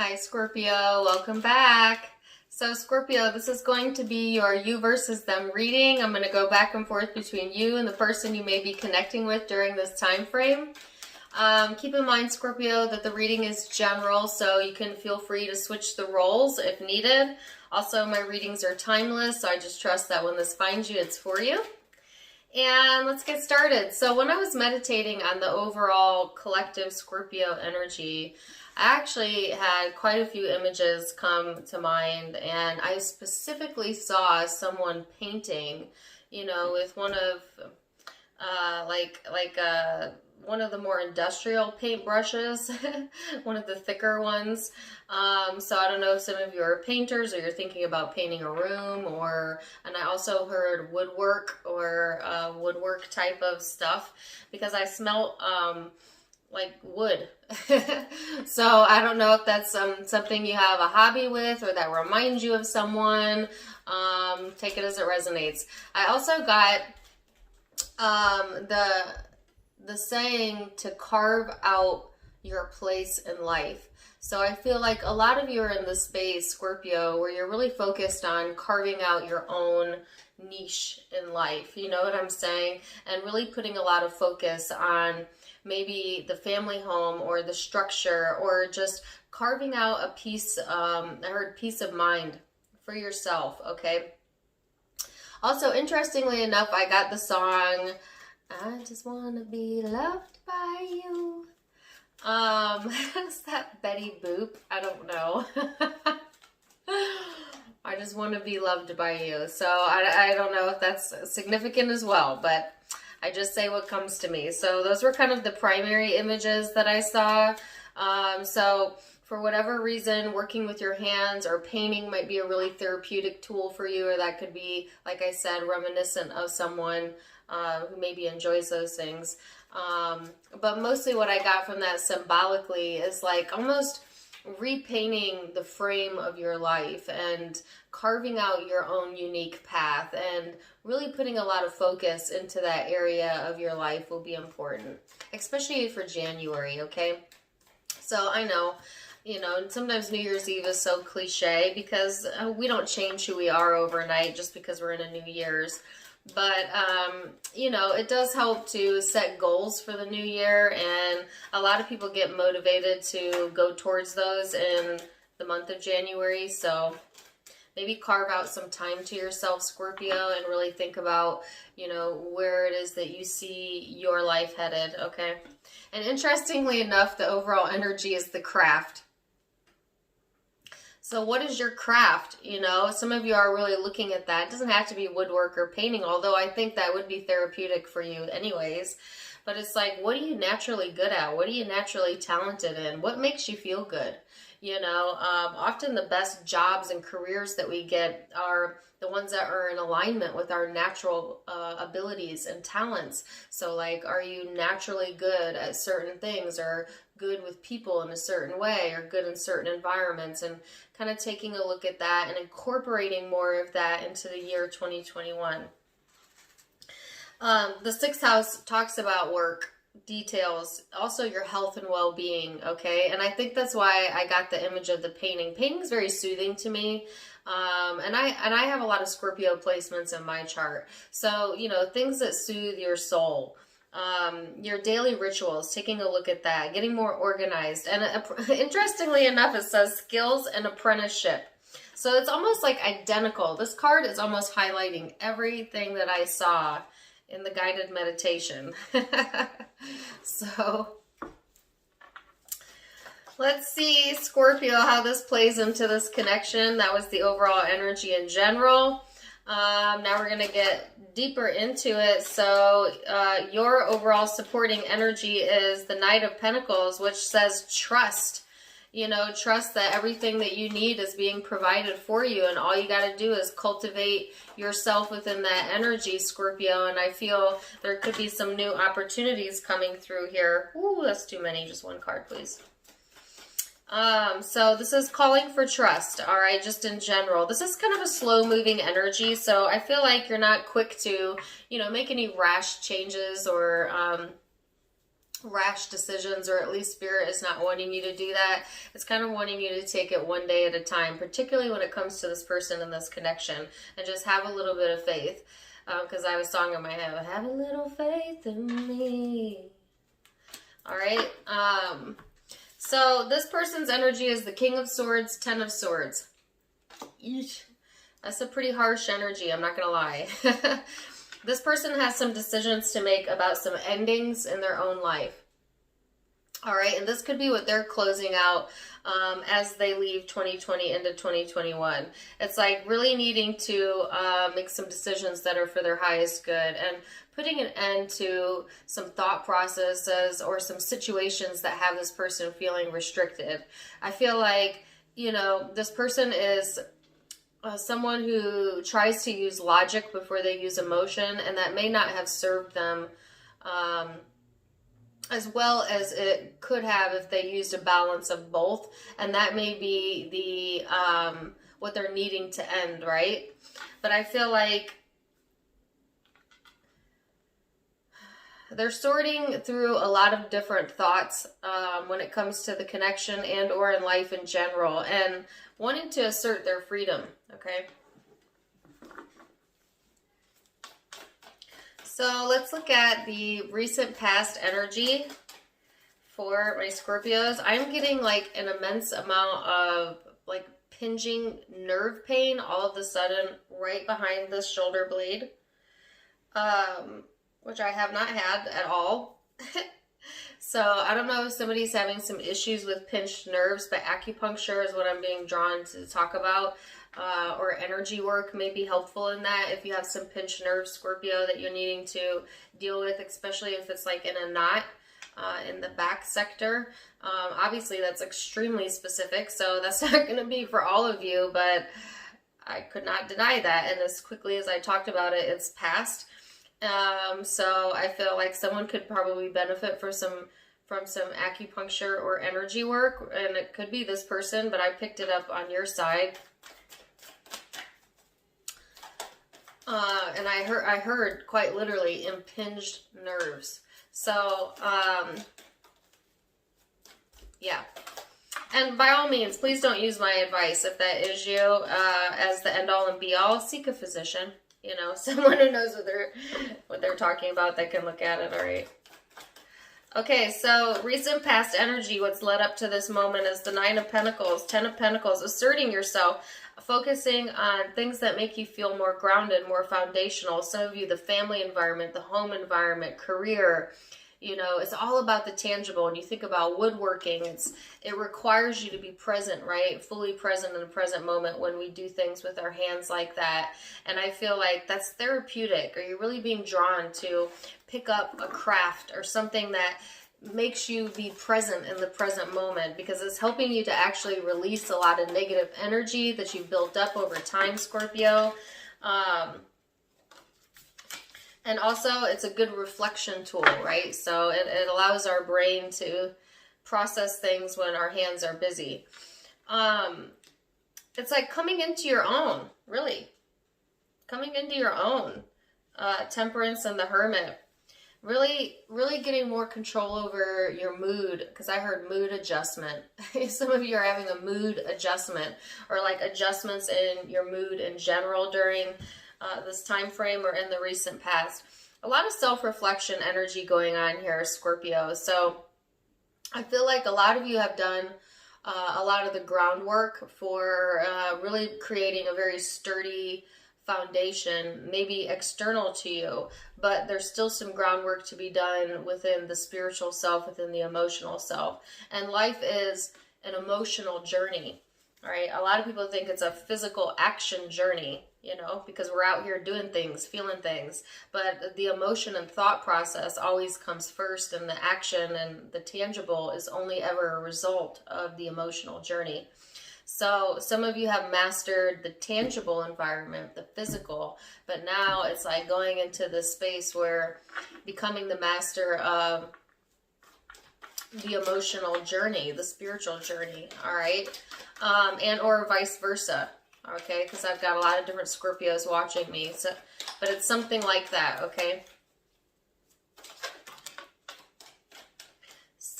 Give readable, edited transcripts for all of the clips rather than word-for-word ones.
Hi Scorpio, welcome back. So Scorpio, this is going to be your you versus them reading. I'm going to go back and forth between you and the person you may be connecting with during this time frame. Keep in mind, Scorpio, that the reading is general, so you can feel free to switch the roles if needed. Also, my readings are timeless, so I just trust that when this finds you, it's for you. And let's get started. So when I was meditating on the overall collective Scorpio energy, I actually had quite a few images come to mind, and I specifically saw someone painting, with one of one of the more industrial paint brushes, one of the thicker ones. So I don't know if some of you are painters or you're thinking about painting a room, and I also heard woodwork or woodwork type of stuff because I smelt like wood. So I don't know if that's something you have a hobby with or that reminds you of someone. Take it as it resonates. I also got the saying to carve out your place in life. So I feel like a lot of you are in this space, Scorpio, where you're really focused on carving out your own niche in life. You know what I'm saying? And really putting a lot of focus on maybe the family home or the structure, or just carving out a piece, I heard peace of mind for yourself, okay? Also, interestingly enough, I got the song, I Just Want to Be Loved by You. Is that Betty Boop? I don't know. I just want to be loved by you. So I don't know if that's significant as well, but I just say what comes to me. So those were kind of the primary images that I saw. So for whatever reason, working with your hands or painting might be a really therapeutic tool for you, or that could be, like I said, reminiscent of someone who maybe enjoys those things. But mostly what I got from that symbolically is like almost repainting the frame of your life and carving out your own unique path, and really putting a lot of focus into that area of your life will be important, especially for January, okay? So I know, sometimes New Year's Eve is so cliche because we don't change who we are overnight just because we're in a New Year's. But, it does help to set goals for the new year, and a lot of people get motivated to go towards those in the month of January. So maybe carve out some time to yourself, Scorpio, and really think about, where it is that you see your life headed, okay? And interestingly enough, the overall energy is the craft. So what is your craft? Some of you are really looking at that. It doesn't have to be woodwork or painting, although I think that would be therapeutic for you anyways. But it's like, what are you naturally good at? What are you naturally talented in? What makes you feel good? Often the best jobs and careers that we get are the ones that are in alignment with our natural abilities and talents. So like, are you naturally good at certain things, or good with people in a certain way, or good in certain environments, and kind of taking a look at that and incorporating more of that into the year 2021. The sixth house talks about work, details, also your health and well-being, okay? And I think that's why I got the image of the painting. Painting is very soothing to me. And I have a lot of Scorpio placements in my chart. So, things that soothe your soul. Your daily rituals, taking a look at that, getting more organized. And interestingly enough, it says skills and apprenticeship. So it's almost like identical. This card is almost highlighting everything that I saw in the guided meditation. So let's see, Scorpio, how this plays into this connection. That was the overall energy in general. Now we're going to get deeper into it. So your overall supporting energy is the Knight of Pentacles, which says trust. Trust that everything that you need is being provided for you, and all you got to do is cultivate yourself within that energy, Scorpio. And I feel there could be some new opportunities coming through here. Ooh, that's too many. Just one card, please. So this is calling for trust, all right, just in general. This is kind of a slow-moving energy, so I feel like you're not quick to, make any rash changes or rash decisions, or at least Spirit is not wanting you to do that. It's kind of wanting you to take it one day at a time, particularly when it comes to this person and this connection, and just have a little bit of faith. Because I have a song in my head, have a little faith in me. All right. So this person's energy is the King of Swords, Ten of Swords. Eesh. That's a pretty harsh energy, I'm not going to lie. This person has some decisions to make about some endings in their own life. All right, and this could be what they're closing out as they leave 2020 into 2021. It's like really needing to make some decisions that are for their highest good, and putting an end to some thought processes or some situations that have this person feeling restricted. I feel like, you know, this person is someone who tries to use logic before they use emotion, and that may not have served them as well as it could have if they used a balance of both. And that may be the what they're needing to end, right? But I feel like they're sorting through a lot of different thoughts when it comes to the connection and or in life in general, and wanting to assert their freedom, okay? So let's look at the recent past energy for my Scorpios. I'm getting like an immense amount of like pinging nerve pain all of a sudden right behind this shoulder blade, which I have not had at all. So I don't know if somebody's having some issues with pinched nerves, but acupuncture is what I'm being drawn to talk about. Or energy work may be helpful in that if you have some pinched nerves, Scorpio, that you're needing to deal with, especially if it's like in a knot in the back sector. Obviously, that's extremely specific, so that's not going to be for all of you, but I could not deny that. And as quickly as I talked about it, it's passed. So I feel like someone could probably benefit from some acupuncture or energy work, and it could be this person, but I picked it up on your side. And I heard quite literally impinged nerves. So, yeah. And by all means, please don't use my advice if that is you as the end all and be all. Seek a physician, you know, someone who knows what they're talking about that can look at it, all right? Okay, so recent past energy, what's led up to this moment is the Nine of Pentacles, Ten of Pentacles, asserting yourself, focusing on things that make you feel more grounded, more foundational. Some of you, the family environment, the home environment, career, you know, it's all about the tangible. When you think about woodworking, it requires you to be present, right? Fully present in the present moment when we do things with our hands like that. And I feel like that's therapeutic. Are you really being drawn to pick up a craft or something that makes you be present in the present moment, because it's helping you to actually release a lot of negative energy that you've built up over time, Scorpio. And also, it's a good reflection tool, right? So it allows our brain to process things when our hands are busy. It's like coming into your own, really. Coming into your own. Temperance and the Hermit. Really, really getting more control over your mood, because I heard mood adjustment. Some of you are having a mood adjustment, or like adjustments in your mood in general during this time frame or in the recent past. A lot of self-reflection energy going on here, Scorpio. So I feel like a lot of you have done a lot of the groundwork for really creating a very sturdy foundation, maybe external to you, but there's still some groundwork to be done within the spiritual self, within the emotional self. And life is an emotional journey, all right? A lot of people think it's a physical action journey, you know, because we're out here doing things, feeling things, but the emotion and thought process always comes first, and the action and the tangible is only ever a result of the emotional journey. So some of you have mastered the tangible environment, the physical, but now it's like going into this space where becoming the master of the emotional journey, the spiritual journey, all right? And or vice versa, okay? Because I've got a lot of different Scorpios watching me, so, but it's something like that, okay?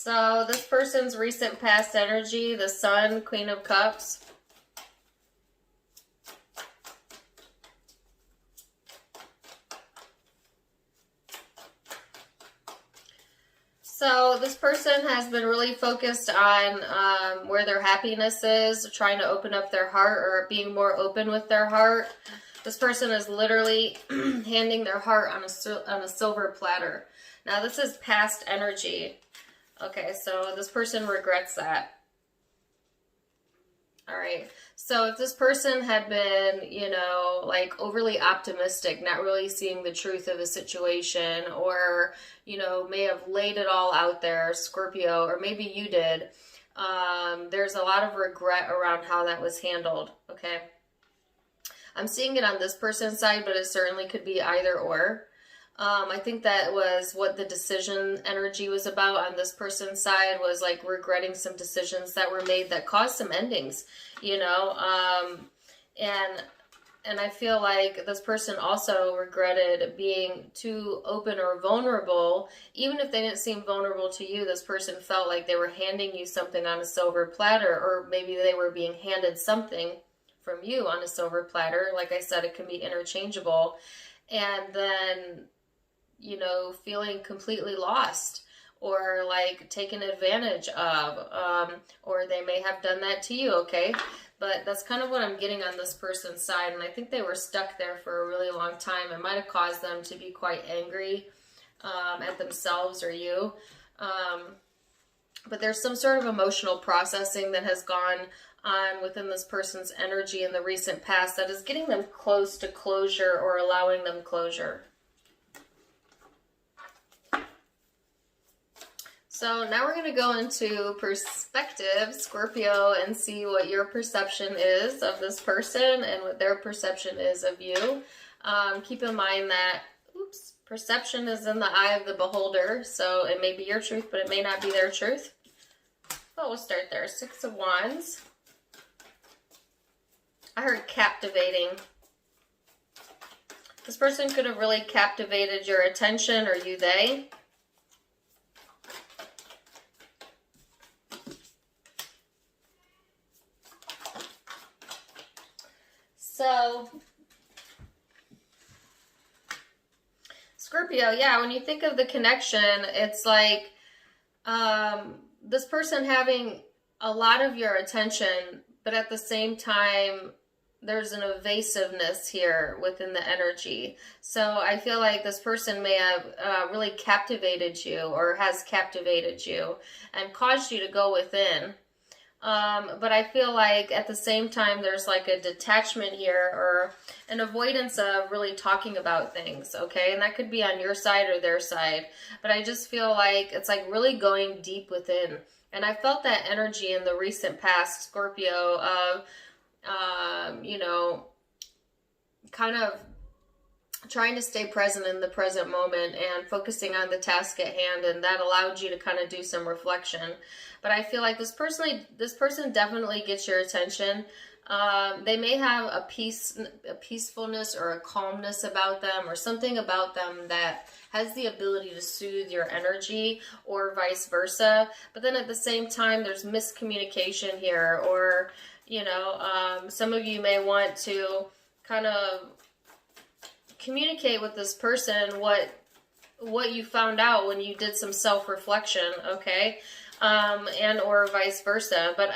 So this person's recent past energy, the Sun, Queen of Cups. So this person has been really focused on where their happiness is, trying to open up their heart or being more open with their heart. This person is literally handing their heart on a silver platter. Now this is past energy. Okay, so this person regrets that. All right. So if this person had been, you know, like overly optimistic, not really seeing the truth of a situation, or, you know, may have laid it all out there, Scorpio, or maybe you did, there's a lot of regret around how that was handled. Okay. I'm seeing it on this person's side, but it certainly could be either or. I think that was what the decision energy was about on this person's side, was like regretting some decisions that were made that caused some endings, you know, and I feel like this person also regretted being too open or vulnerable. Even if they didn't seem vulnerable to you, this person felt like they were handing you something on a silver platter, or maybe they were being handed something from you on a silver platter. Like I said, it can be interchangeable. And then, you know, feeling completely lost or like taken advantage of, or they may have done that to you, okay? But that's kind of what I'm getting on this person's side, and I think they were stuck there for a really long time. It might have caused them to be quite angry at themselves or you. But there's some sort of emotional processing that has gone on within this person's energy in the recent past that is getting them close to closure or allowing them closure. So now we're going to go into perspective, Scorpio, and see what your perception is of this person and what their perception is of you. Keep in mind that, perception is in the eye of the beholder, so it may be your truth, but it may not be their truth. But we'll start there. Six of Wands. I heard captivating. This person could have really captivated your attention, or you, they. So, Scorpio, yeah, when you think of the connection, it's like this person having a lot of your attention, but at the same time, there's an evasiveness here within the energy. So I feel like this person may have really captivated you, or has captivated you and caused you to go within. But I feel like at the same time, there's like a detachment here, or an avoidance of really talking about things, okay? And that could be on your side or their side. But I just feel like it's like really going deep within. And I felt that energy in the recent past, Scorpio, of, you know, kind of trying to stay present in the present moment and focusing on the task at hand, and that allowed you to kind of do some reflection. But I feel like this person definitely gets your attention. They may have a peacefulness or a calmness about them, or something about them that has the ability to soothe your energy, or vice versa. But then at the same time, there's miscommunication here, or, you know, some of you may want to kind of communicate with this person what you found out when you did some self-reflection, okay? And or vice versa. But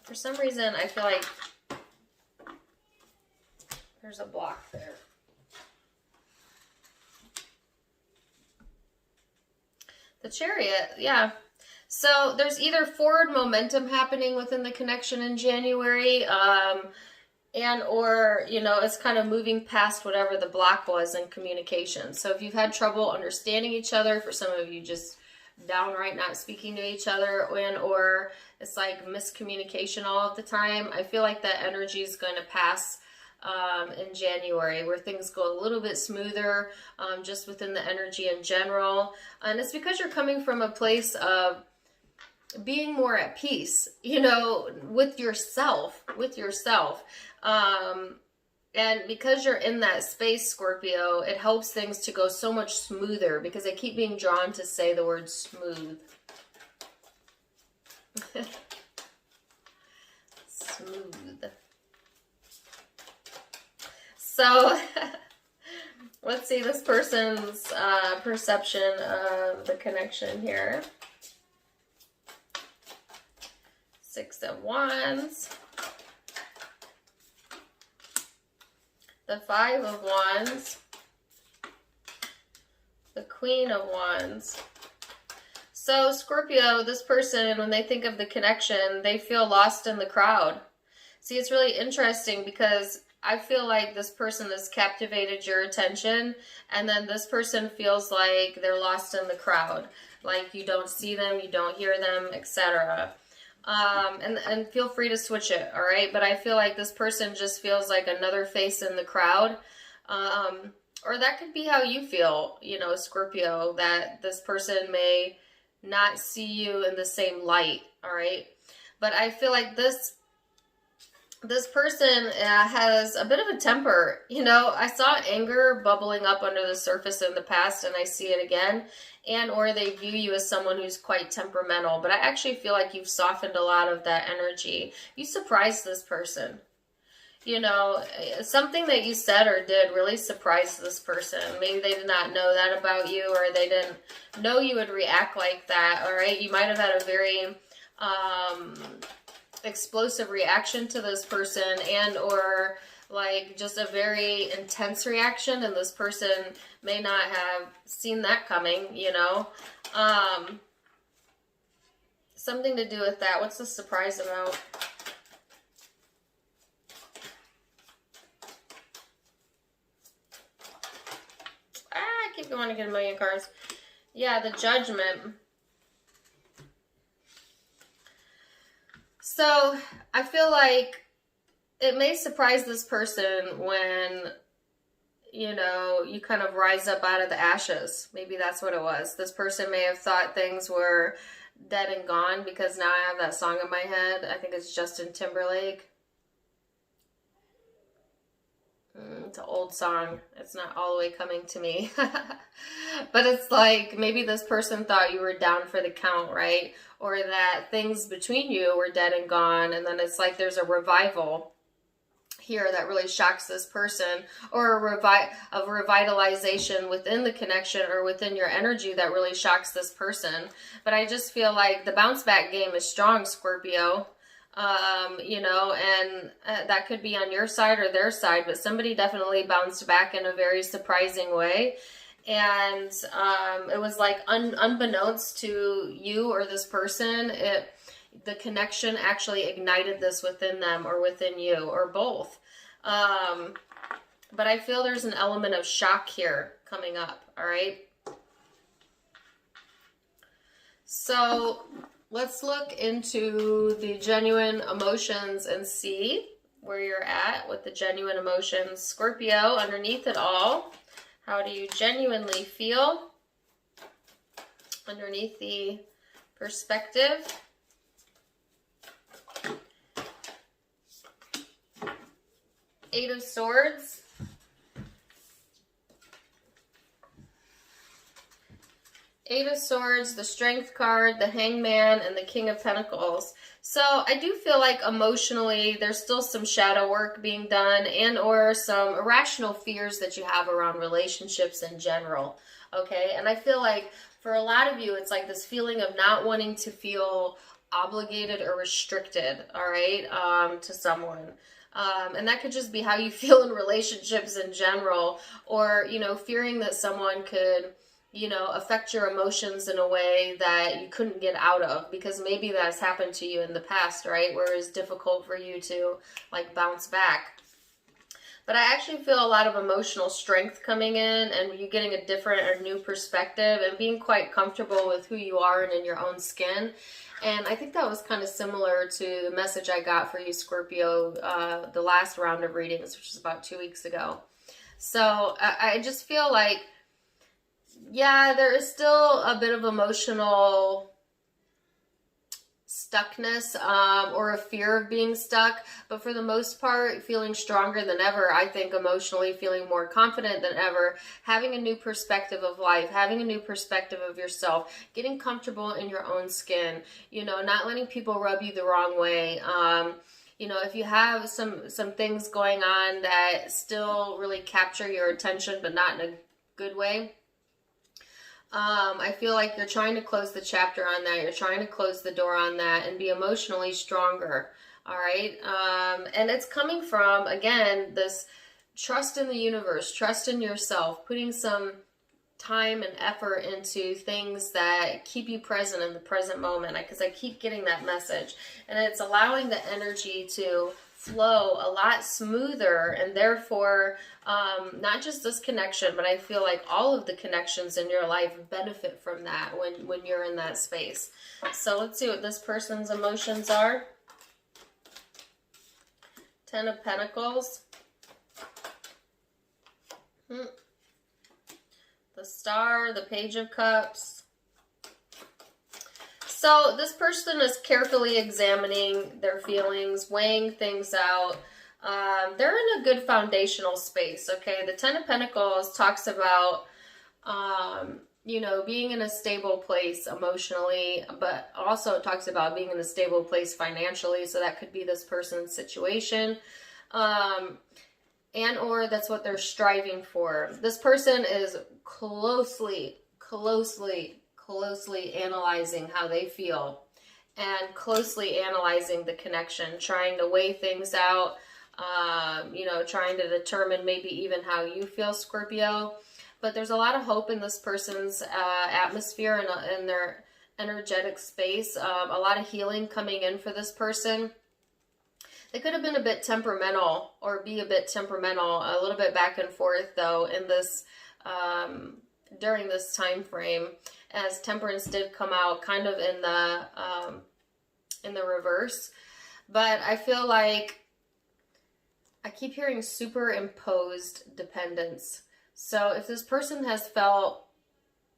for some reason, I feel like there's a block there. The Chariot, yeah. So there's either forward momentum happening within the connection in January, and or, you know, it's kind of moving past whatever the block was in communication. So if you've had trouble understanding each other, for some of you just downright not speaking to each other, and or it's like miscommunication all of the time, I feel like that energy is going to pass in January, where things go a little bit smoother, just within the energy in general. And it's because you're coming from a place of being more at peace, you know, with yourself. And because you're in that space, Scorpio, it helps things to go so much smoother, because I keep being drawn to say the word smooth. Smooth. So, let's see this person's perception of the connection here. Six of Wands. The Five of Wands. The Queen of Wands. So Scorpio, this person, when they think of the connection, they feel lost in the crowd. See, it's really interesting because I feel like this person has captivated your attention, and then this person feels like they're lost in the crowd. Like you don't see them, you don't hear them, etc. And feel free to switch it, all right? But I feel like this person just feels like another face in the crowd. Or that could be how you feel, you know, Scorpio, that this person may not see you in the same light, all right? But I feel like this person has a bit of a temper. You know, I saw anger bubbling up under the surface in the past, and I see it again. And or they view you as someone who's quite temperamental. But I actually feel like you've softened a lot of that energy. You surprised this person. You know, something that you said or did really surprised this person. Maybe they did not know that about you, or they didn't know you would react like that, all right? You might have had a very explosive reaction to this person, and or like just a very intense reaction, and this person may not have seen that coming, you know? Something to do with that. What's the surprise about? I keep going to get a million cards. Yeah, the Judgment. So, I feel like it may surprise this person when, you know, you kind of rise up out of the ashes. Maybe that's what it was. This person may have thought things were dead and gone, because now I have that song in my head. I think it's Justin Timberlake. It's an old song. It's not all the way coming to me. But it's like maybe this person thought you were down for the count, right? Or that things between you were dead and gone. And then it's like there's a revival here that really shocks this person. Or a revitalization within the connection or within your energy that really shocks this person. But I just feel like the bounce back game is strong, Scorpio. You know, and that could be on your side or their side, but somebody definitely bounced back in a very surprising way. And it was like unbeknownst to you or this person, the connection actually ignited this within them or within you or both. But I feel there's an element of shock here coming up, all right? So let's look into the genuine emotions and see where you're at with the genuine emotions. Scorpio, underneath it all, how do you genuinely feel underneath the perspective? Eight of Swords. Eight of Swords, the Strength card, the Hangman, and the King of Pentacles. So I do feel like emotionally there's still some shadow work being done, and or some irrational fears that you have around relationships in general. Okay, and I feel like for a lot of you it's like this feeling of not wanting to feel obligated or restricted, all right, to someone. And that could just be how you feel in relationships in general, or, you know, fearing that someone could, you know, affect your emotions in a way that you couldn't get out of, because maybe that's happened to you in the past, right? Where it's difficult for you to like bounce back. But I actually feel a lot of emotional strength coming in, and you getting a different or new perspective and being quite comfortable with who you are and in your own skin. And I think that was kind of similar to the message I got for you, Scorpio, the last round of readings, which is about 2 weeks ago. So I just feel like, yeah, there is still a bit of emotional stuckness or a fear of being stuck, but for the most part, feeling stronger than ever. I think emotionally feeling more confident than ever, having a new perspective of life, having a new perspective of yourself, getting comfortable in your own skin, you know, not letting people rub you the wrong way. You know, if you have some things going on that still really capture your attention, but not in a good way, I feel like you're trying to close the chapter on that. You're trying to close the door on that and be emotionally stronger. All right. And it's coming from, again, this trust in the universe, trust in yourself, putting some time and effort into things that keep you present in the present moment, because I keep getting that message, and it's allowing the energy to flow a lot smoother, and therefore not just this connection, but I feel like all of the connections in your life benefit from that when you're in that space. So let's see what this person's emotions are. Ten of Pentacles. The Star, the Page of Cups. So this person is carefully examining their feelings, weighing things out. They're in a good foundational space, okay? The Ten of Pentacles talks about, you know, being in a stable place emotionally, but also it talks about being in a stable place financially. So that could be this person's situation. And or that's what they're striving for. This person is closely analyzing how they feel and closely analyzing the connection, trying to weigh things out, you know, trying to determine maybe even how you feel, Scorpio. But there's a lot of hope in this person's atmosphere and in their energetic space. A lot of healing coming in for this person. They could have been a bit temperamental or be a bit temperamental, a little bit back and forth though in this, during this time frame, as Temperance did come out kind of in the reverse. But I feel like I keep hearing superimposed dependence. So if this person has felt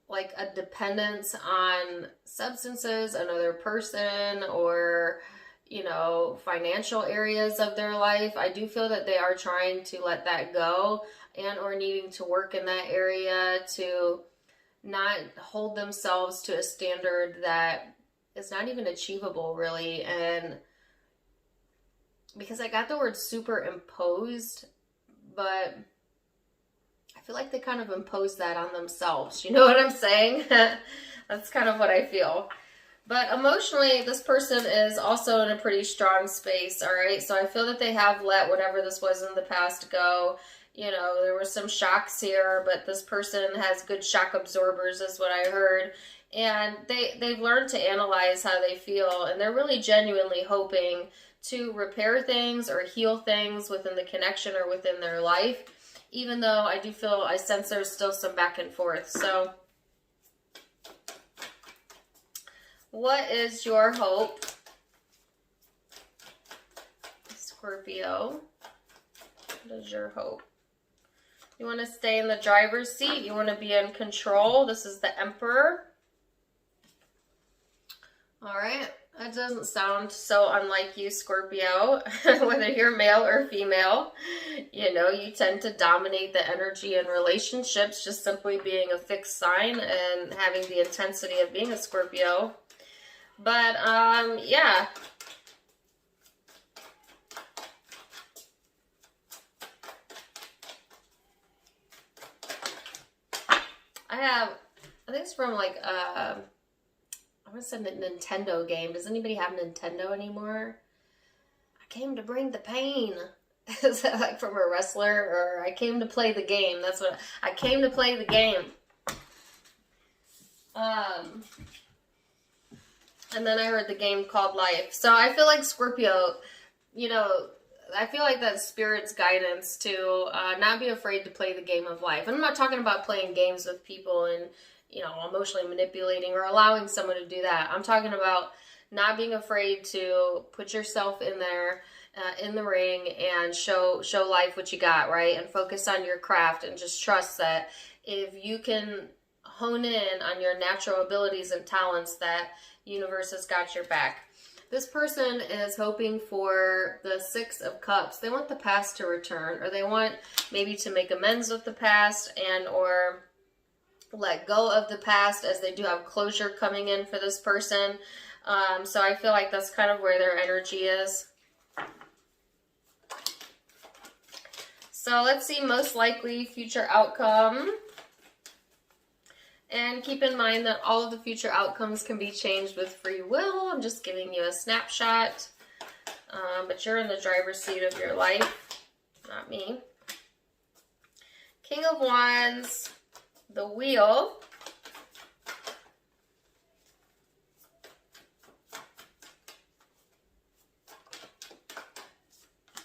like a dependence on substances, another person, or you know, financial areas of their life, I do feel that they are trying to let that go and or needing to work in that area to not hold themselves to a standard that is not even achievable really. And because I got the word superimposed, but I feel like they kind of imposed that on themselves. You know what I'm saying? That's kind of what I feel. But emotionally, this person is also in a pretty strong space, all right? So I feel that they have let whatever this was in the past go. You know, there were some shocks here, but this person has good shock absorbers is what I heard. And they've learned to analyze how they feel, and they're really genuinely hoping to repair things or heal things within the connection or within their life, even though I do feel, I sense there's still some back and forth. So what is your hope, Scorpio? What is your hope? You want to stay in the driver's seat? You want to be in control? This is the Emperor. All right. That doesn't sound so unlike you, Scorpio. Whether you're male or female, you know, you tend to dominate the energy in relationships, just simply being a fixed sign and having the intensity of being a Scorpio. But, yeah. I think it's from like, I want to say a Nintendo game. Does anybody have Nintendo anymore? I came to bring the pain. Is that like from a wrestler? Or I came to play the game. That's what, I came to play the game. And then I heard the game called Life. So I feel like Scorpio, you know, I feel like that's Spirit's guidance to not be afraid to play the game of life. And I'm not talking about playing games with people and, you know, emotionally manipulating or allowing someone to do that. I'm talking about not being afraid to put yourself in there, in the ring, and show life what you got, right? And focus on your craft and just trust that if you can hone in on your natural abilities and talents, that universe has got your back. This person is hoping for the Six of Cups. They want the past to return, or they want maybe to make amends with the past and or let go of the past, as they do have closure coming in for this person. So I feel like that's kind of where their energy is. So let's see most likely future outcome. And keep in mind that all of the future outcomes can be changed with free will. I'm just giving you a snapshot. But you're in the driver's seat of your life, not me. King of Wands, the Wheel.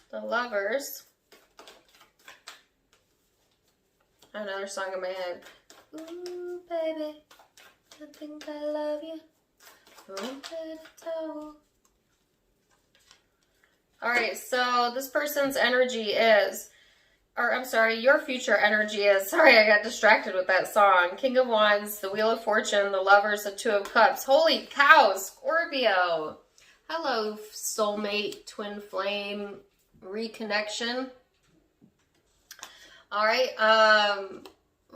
The Lovers. Another song in my head. Ooh, baby, I think I love you from head to toe. Alright, so this person's energy is, or I'm sorry, your future energy is, sorry, I got distracted with that song. King of Wands, the Wheel of Fortune, the Lovers, the Two of Cups. Holy cow, Scorpio. Hello, soulmate, twin flame, reconnection. Alright,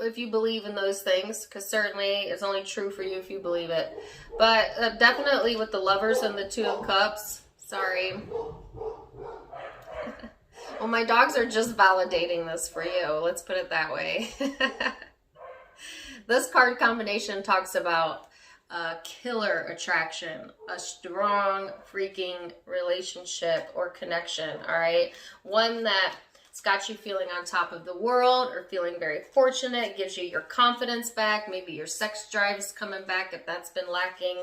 if you believe in those things, because certainly it's only true for you if you believe it. But definitely with the Lovers and the Two of Cups. Sorry. Well, my dogs are just validating this for you. Let's put it that way. This card combination talks about a killer attraction, a strong freaking relationship or connection, all right? One that it's got you feeling on top of the world or feeling very fortunate, gives you your confidence back. Maybe your sex drive is coming back if that's been lacking.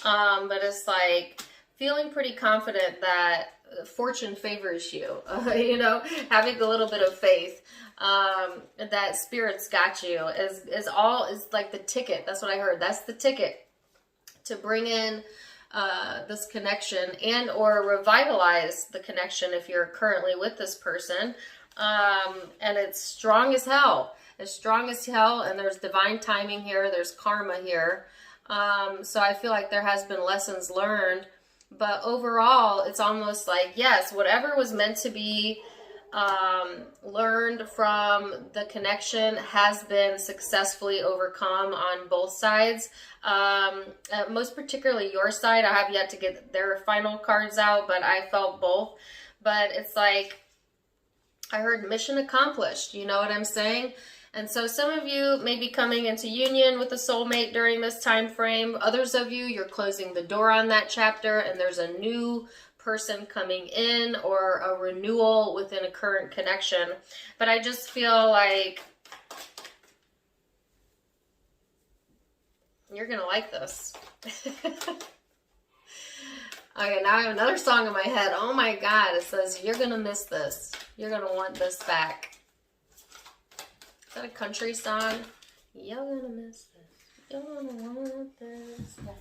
But it's like feeling pretty confident that fortune favors you, you know, having a little bit of faith that spirit's got you is like the ticket. That's what I heard. That's the ticket to bring in this connection and or revitalize the connection if you're currently with this person. And it's strong as hell. It's strong as hell, and there's divine timing here. There's karma here. So I feel like there has been lessons learned. But overall, it's almost like, yes, whatever was meant to be learned from the connection has been successfully overcome on both sides. Most particularly your side. I have yet to get their final cards out, but I felt both. But it's like, I heard mission accomplished. You know what I'm saying? And so some of you may be coming into union with a soulmate during this time frame. Others of you, you're closing the door on that chapter and there's a new person coming in or a renewal within a current connection. But I just feel like you're going to like this. Okay, now I have another song in my head. Oh my God, it says, you're going to miss this. You're going to want this back. Is that a country song? You're gonna miss this. You're gonna want this back.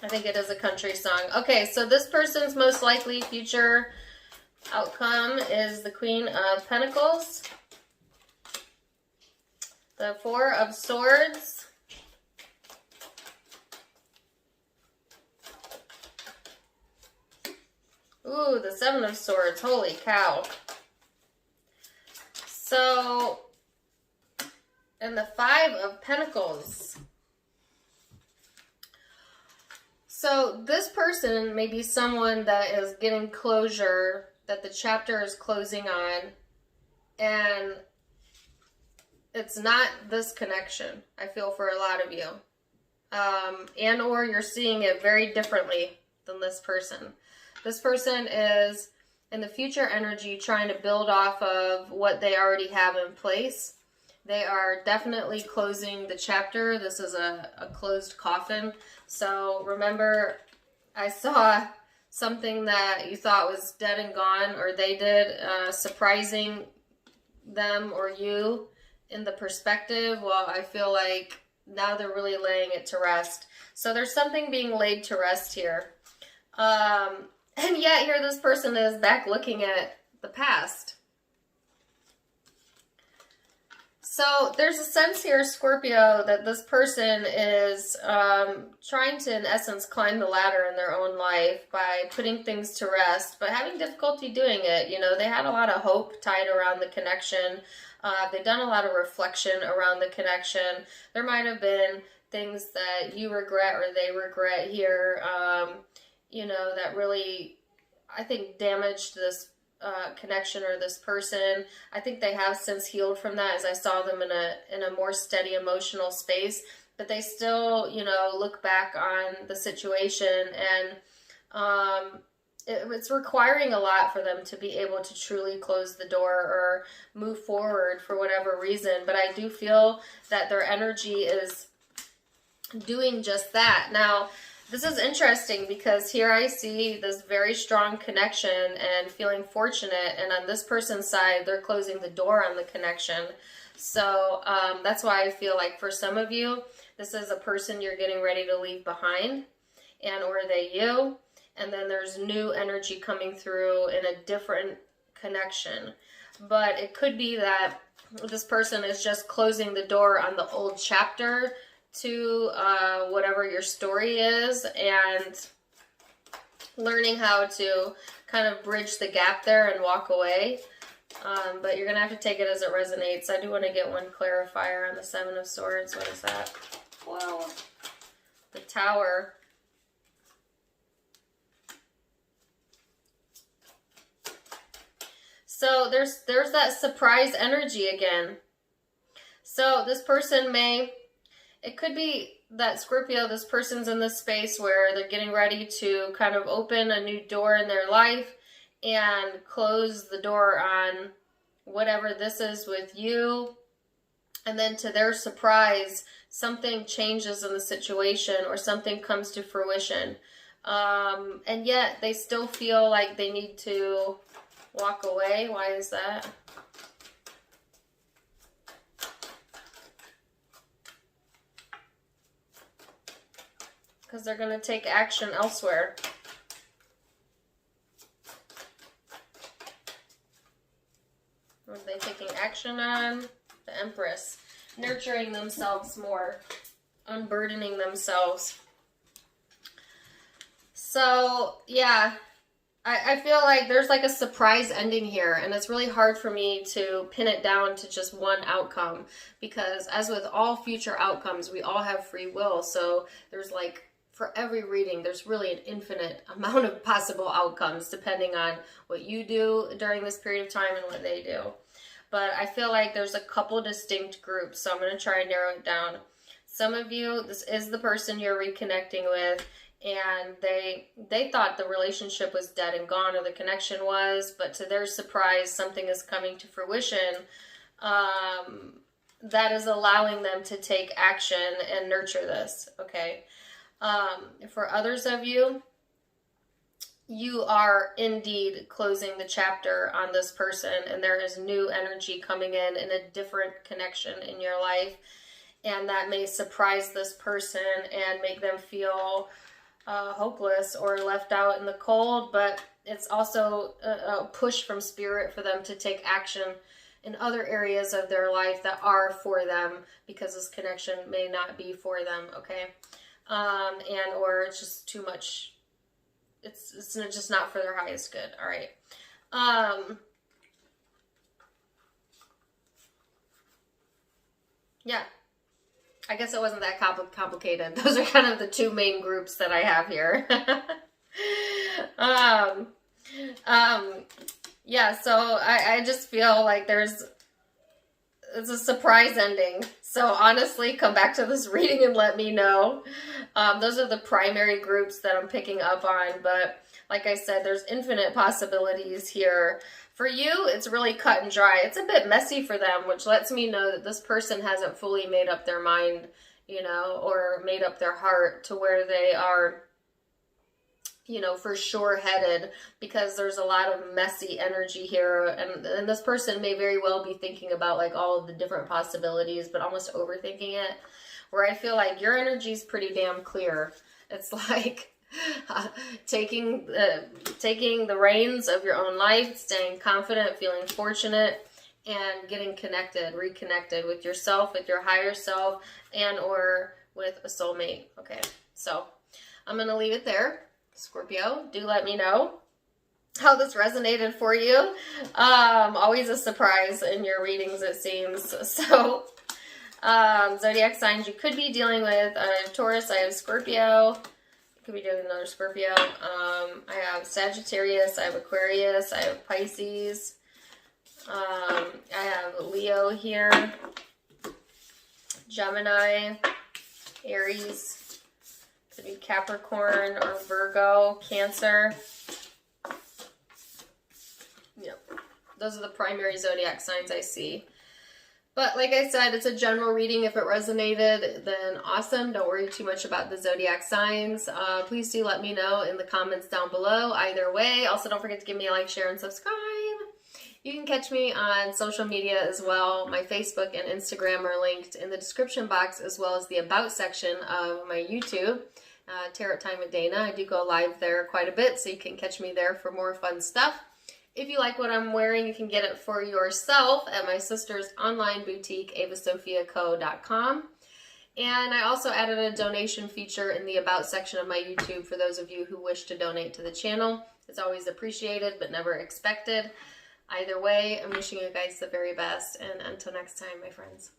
I think it is a country song. Okay, so this person's most likely future outcome is the Queen of Pentacles, the Four of Swords, ooh, the Seven of Swords. Holy cow. So, and the Five of Pentacles. So, this person may be someone that is getting closure, that the chapter is closing on, and it's not this connection, I feel, for a lot of you. And or you're seeing it very differently than this person. This person is in the future energy trying to build off of what they already have in place. They are definitely closing the chapter. This is a closed coffin. So remember, I saw something that you thought was dead and gone, or they did, surprising them or you in the perspective. Well, I feel like now they're really laying it to rest. So there's something being laid to rest here. And yet here this person is back looking at the past. So there's a sense here, Scorpio, that this person is trying to, in essence, climb the ladder in their own life by putting things to rest, but having difficulty doing it. You know, they had a lot of hope tied around the connection. They've done a lot of reflection around the connection. There might have been things that you regret or they regret here, you know, that really, I think, damaged this connection or this person. I think they have since healed from that, as I saw them in a more steady emotional space, but they still, you know, look back on the situation, and it's requiring a lot for them to be able to truly close the door or move forward for whatever reason. But I do feel that their energy is doing just that. Now, this is interesting because here I see this very strong connection and feeling fortunate, and on this person's side, they're closing the door on the connection. So that's why I feel like for some of you, this is a person you're getting ready to leave behind, and or they you, and then there's new energy coming through in a different connection. But it could be that this person is just closing the door on the old chapter to whatever your story is, and learning how to kind of bridge the gap there and walk away. But you're going to have to take it as it resonates. I do want to get one clarifier on the Seven of Swords. What is that? Well, the Tower. So there's that surprise energy again. So this person may... It could be that Scorpio, this person's in this space where they're getting ready to kind of open a new door in their life and close the door on whatever this is with you. And then to their surprise, something changes in the situation or something comes to fruition. And yet they still feel like they need to walk away. Why is that? Because they're going to take action elsewhere. What are they taking action on? The Empress. Nurturing themselves more. Unburdening themselves. So, yeah. I feel like there's like a surprise ending here, and it's really hard for me to pin it down to just one outcome, because as with all future outcomes, we all have free will. So there's like, for every reading, there's really an infinite amount of possible outcomes depending on what you do during this period of time and what they do. But I feel like there's a couple distinct groups, so I'm going to try and narrow it down. Some of you, this is the person you're reconnecting with, and they thought the relationship was dead and gone, or the connection was, but to their surprise, something is coming to fruition that is allowing them to take action and nurture this, okay? For others of you, you are indeed closing the chapter on this person, and there is new energy coming in a different connection in your life, and that may surprise this person and make them feel hopeless or left out in the cold, but it's also a push from spirit for them to take action in other areas of their life that are for them, because this connection may not be for them, okay? And or it's just too much, it's just not for their highest good. All right. Yeah, I guess it wasn't that complicated. Those are kind of the two main groups that I have here. Yeah, so I just feel like it's a surprise ending. So honestly, come back to this reading and let me know. Those are the primary groups that I'm picking up on. But like I said, there's infinite possibilities here. For you, it's really cut and dry. It's a bit messy for them, which lets me know that this person hasn't fully made up their mind, you know, or made up their heart to where they are, you know, for sure headed, because there's a lot of messy energy here. And this person may very well be thinking about like all of the different possibilities, but almost overthinking it, where I feel like your energy is pretty damn clear. It's like taking the reins of your own life, staying confident, feeling fortunate, and getting connected, reconnected with yourself, with your higher self, and or with a soulmate. Okay, so I'm going to leave it there. Scorpio, do let me know how this resonated for you. Always a surprise in your readings, it seems. So, zodiac signs you could be dealing with. I have Taurus, I have Scorpio. You could be dealing with another Scorpio. I have Sagittarius, I have Aquarius, I have Pisces. I have Leo here, Gemini, Aries, could be Capricorn or Virgo, Cancer. Yep, those are the primary zodiac signs I see. But like I said, it's a general reading. If it resonated, then awesome. Don't worry too much about the zodiac signs. Please do let me know in the comments down below. Either way, also don't forget to give me a like, share, and subscribe. You can catch me on social media as well. My Facebook and Instagram are linked in the description box, as well as the About section of my YouTube, Tarot Time with Dana. I do go live there quite a bit, so you can catch me there for more fun stuff. If you like what I'm wearing, you can get it for yourself at my sister's online boutique, avasophiaco.com. And I also added a donation feature in the About section of my YouTube for those of you who wish to donate to the channel. It's always appreciated, but never expected. Either way, I'm wishing you guys the very best, and until next time, my friends.